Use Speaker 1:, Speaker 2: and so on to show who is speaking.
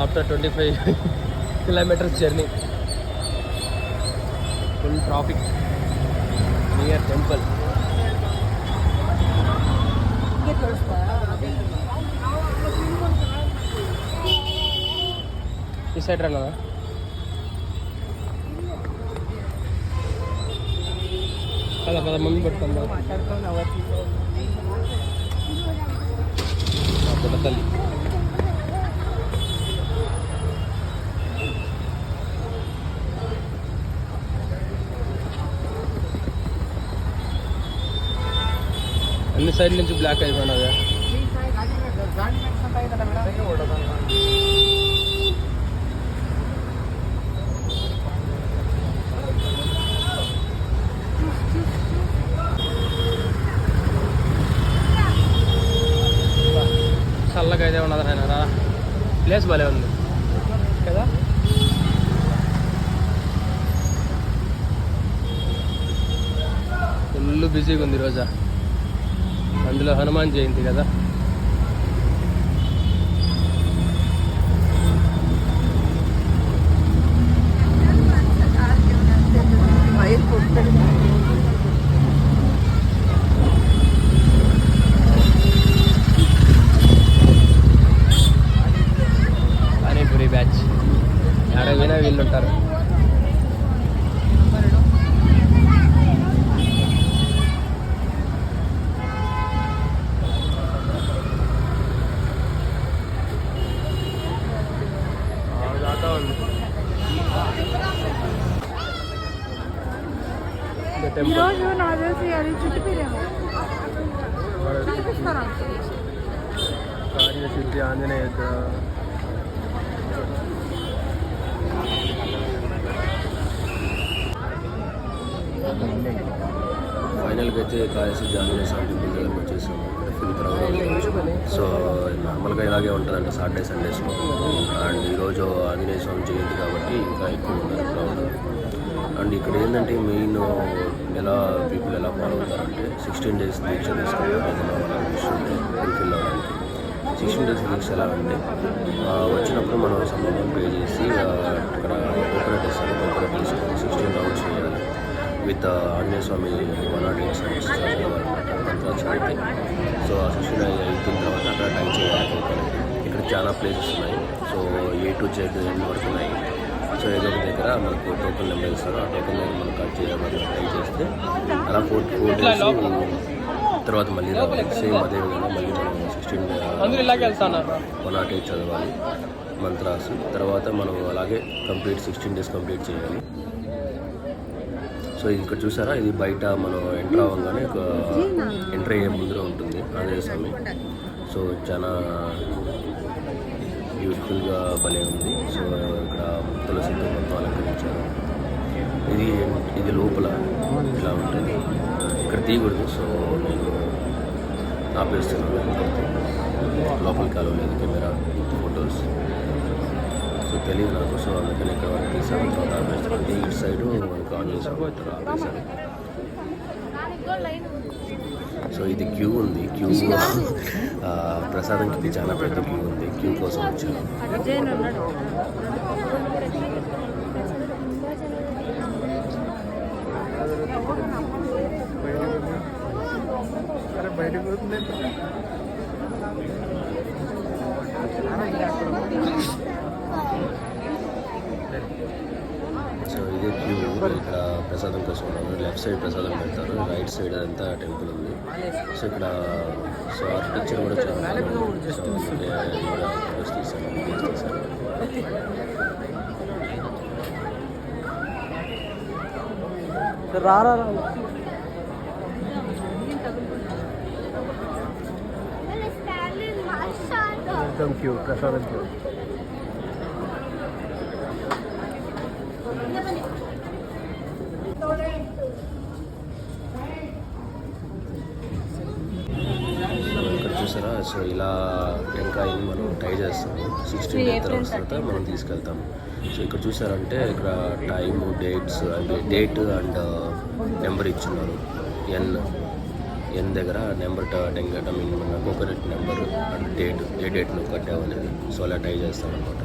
Speaker 1: After 25 kilometers journey. Full traffic near temple. ఈ side రా పద మమ్మీ పట్టుకుందా తల్లి. అన్ని సైడ్ నుంచి బ్లాక్ అయిపోయినదా. చల్లగా అయితే ఉన్నది ఆయన రా. ప్లేస్ భలే ఉంది కదా. ఫుల్ బిజీగా ఉంది రోజా. అందులో హనుమాన్ జయంతి కదా. పానీపూరి బ్యాచ్ ఆడ వినా వీళ్ళు ఉంటారు.
Speaker 2: ఈరోజు నాకు తెలిసి అది చుట్టుపీరేమో
Speaker 1: కార్యసిద్ధి ఆంజనేయ. ఫైనల్గా అయితే కార్యసిద్ధి ఆంజనేయ స్వామి టెంపుల్ దగ్గరకు వచ్చేసాము. Full crowd. సో నార్మల్గా ఇలాగే ఉంటుందండి సాటర్డే సండేస్లో. అండ్ ఈరోజు ఆంజనేయ స్వామి జయంతి కాబట్టి ఇంకా ఎక్కువ ఉన్నారు క్రౌడ్. అండ్ ఇక్కడ ఏంటంటే మెయిన్ ఎలా పీపుల్ ఎలా ఫాలో అవుతారంటే 16 days దీక్ష తీసుకుంటారు. ఏదైనా వాళ్ళ విషయం ఫుల్ఫిల్ అవ్వడానికి 16 days దీక్ష ఎలా అంటే వచ్చినప్పుడు మనం సంబంధం పే చేసి ఇక్కడ కోకోనట్ ఇస్తారు. కోకోనట్ తీసుకొని 16 rounds చేయాలి విత్ ఆంజనేయ స్వామి 108 songs చదవాలన్నమాట. చదివితే సో ఆ 16 అయిపోయిన తర్వాత అక్కడ టైం చేయాలి కోకోనట్. ఇక్కడ చాలా ప్లేసెస్ ఉన్నాయి. సో A to Z ఎన్ని వరకు ఉన్నాయి. సో ఏదో ఒక దగ్గర మనకు టోకెన్ నెంబర్ ఇస్తారు. ఆ టోకెన్ నెంబర్ మనం కట్ చేయాలి. ట్రై చేస్తే అలా 4 days తర్వాత మళ్ళీ రావాలి. సేమ్ అదేవిధంగా మళ్ళీ మనం 108 చదవాలి మంత్రాస్. తర్వాత మనం అలాగే 16 days కంప్లీట్ చేయాలి. సో ఇక్కడ చూసారా, ఇది బయట మనం ఎంటర్ అవ్వగానే ఒక ఎంటర్ అయ్యే ముందర ఉంటుంది ఆంజనేయ స్వామి. సో చాలా బ్యూటిఫుల్గా భలే ఉంది. సో ఇక్కడ తులసితో మొత్తం అలంకరించారు. ఇది లోపల ఇలా ఉంటుంది. ఇక్కడ తీయకూడదు. సో నేను ఆపేస్తున్నాను. లోపలికి కలవలేదు కెమెరా ఫొటోస్. సో తెలియదు నాకు. సో అందుకని ఇక్కడ వరకు తీసాను. తర్వాత ఆపేస్తున్నాను. ఇటు సైడ్ మనకు ఆంజనేయ స్వామి ఆపేశాను. సో ఇది క్యూ ఉంది. క్యూ ప్రసాదంకి చాలా పెద్ద క్యూ ఉంది. క్యూ కోసం వచ్చాను. సో ఇదే క్యూ. ఇక్కడ ప్రసాదం కోసం లెఫ్ట్ సైడ్ ప్రసాదం పెడతారు. రైట్ సైడ్ అంతా టెంపుల్ ఉంది. సో ఇక్కడ సో ఆర్కిటెక్చర్ కూడా చాలా తీసాను.
Speaker 2: రారా
Speaker 1: క్యూ ప్రసాదం క్యూ. ఇక్కడ చూసారా. సో ఇలా టెంకాయని మనం టై చేస్తాము. 16 days తర్వాత మనం తీసుకెళ్తాము. సో ఇక్కడ చూసారంటే ఇక్కడ time dates date and number ఇచ్చున్నారు. ఎన్ దగ్గర నెంబర్ టెంకాయ మీన్ మన కోకోనట్ నెంబర్ అండ్ డేట్ ఏ డేట్ నువ్వు కట్టావు అనేది. సో అలా టై చేస్తాం అనమాట.